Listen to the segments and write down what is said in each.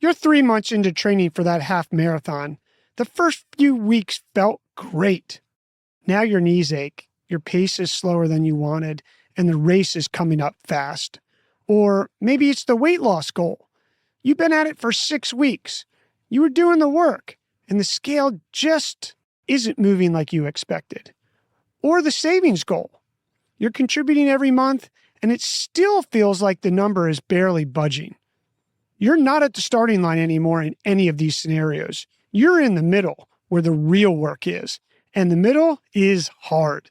You're 3 months into training for that half marathon. The first few weeks felt great. Now your knees ache, your pace is slower than you wanted, and the race is coming up fast. Or maybe it's the weight loss goal. You've been at it for 6 weeks. You were doing the work, and the scale just isn't moving like you expected. Or the savings goal. You're contributing every month, and it still feels like the number is barely budging. You're not at the starting line anymore in any of these scenarios. You're in the middle, where the real work is. And the middle is hard.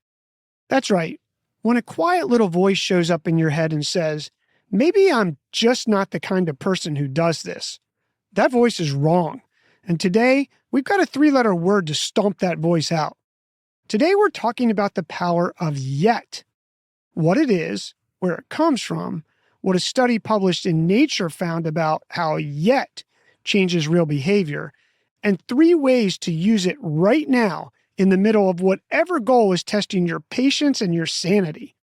That's right. When a quiet little voice shows up in your head and says, maybe I'm just not the kind of person who does this, that voice is wrong. And today, we've got a 3-letter word to stomp that voice out. Today, we're talking about the power of yet. What it is, where it comes from, what a study published in Nature found about how yet changes real behavior, and 3 ways to use it right now in the middle of whatever goal is testing your patience and your sanity.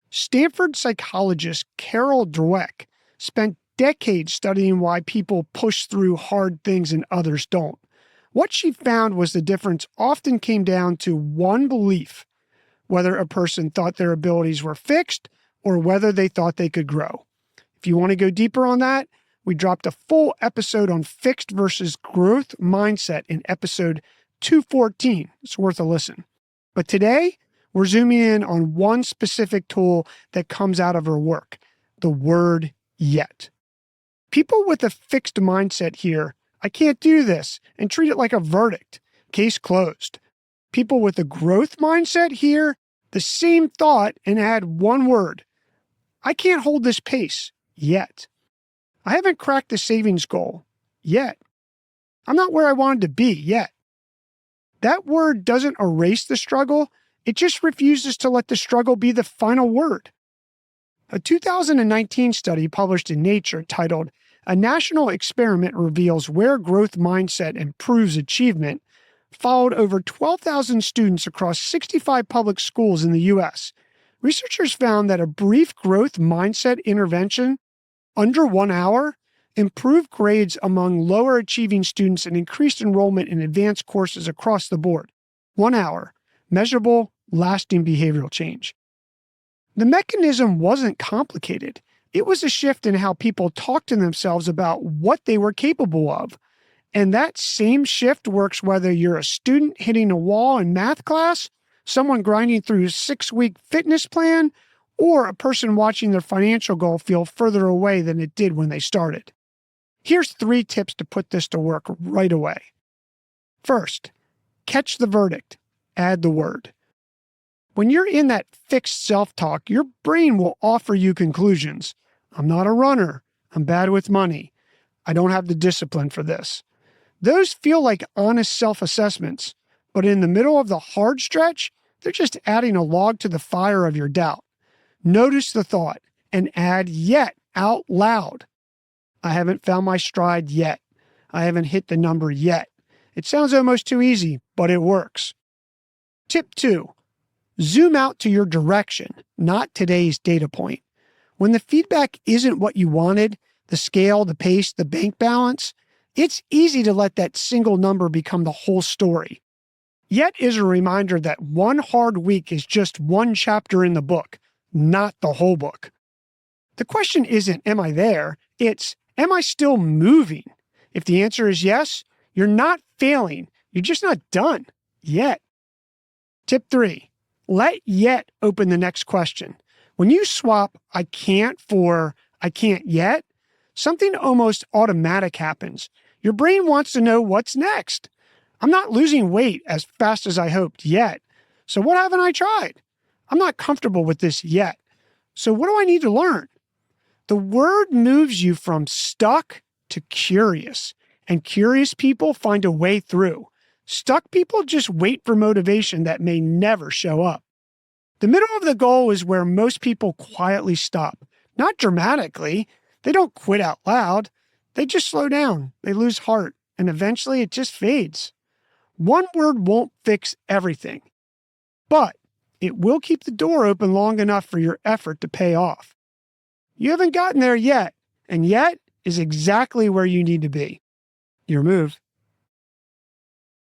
Stanford psychologist Carol Dweck spent decades studying why people push through hard things and others don't. What she found was the difference often came down to one belief, whether a person thought their abilities were fixed or whether they thought they could grow. If you want to go deeper on that, we dropped a full episode on fixed versus growth mindset in episode 214. It's worth a listen. But today, we're zooming in on one specific tool that comes out of her work, the word yet. People with a fixed mindset hear, I can't do this, and treat it like a verdict. Case closed. People with a growth mindset hear the same thought and add one word. I can't hold this pace yet. I haven't cracked the savings goal yet. I'm not where I wanted to be yet. That word doesn't erase the struggle. It just refuses to let the struggle be the final word. A 2019 study published in Nature titled, A National Experiment Reveals Where Growth Mindset Improves Achievement, followed over 12,000 students across 65 public schools in the U.S. Researchers found that a brief growth mindset intervention, under 1 hour, improved grades among lower achieving students and increased enrollment in advanced courses across the board. 1 hour. Measurable, lasting behavioral change. The mechanism wasn't complicated. It was a shift in how people talk to themselves about what they were capable of. And that same shift works whether you're a student hitting a wall in math class, someone grinding through a 6-week fitness plan, or a person watching their financial goal feel further away than it did when they started. Here's 3 tips to put this to work right away. First, catch the verdict. Add the word. When you're in that fixed self-talk, your brain will offer you conclusions. I'm not a runner. I'm bad with money. I don't have the discipline for this. Those feel like honest self-assessments, but in the middle of the hard stretch, they're just adding a log to the fire of your doubt. Notice the thought and add yet out loud. I haven't found my stride yet. I haven't hit the number yet. It sounds almost too easy, but it works. Tip 2, zoom out to your direction, not today's data point. When the feedback isn't what you wanted, the scale, the pace, the bank balance, it's easy to let that single number become the whole story. Yet is a reminder that one hard week is just one chapter in the book, not the whole book. The question isn't, am I there? It's, am I still moving? If the answer is yes, you're not failing. You're just not done yet. Tip 3, let yet open the next question. When you swap I can't for I can't yet, something almost automatic happens. Your brain wants to know what's next. I'm not losing weight as fast as I hoped yet. So what haven't I tried? I'm not comfortable with this yet. So what do I need to learn? The word moves you from stuck to curious, and curious people find a way through. Stuck people just wait for motivation that may never show up. The middle of the goal is where most people quietly stop. Not dramatically. They don't quit out loud. They just slow down. They lose heart, and eventually it just fades. One word won't fix everything, but it will keep the door open long enough for your effort to pay off. You haven't gotten there yet, and yet is exactly where you need to be. Your move.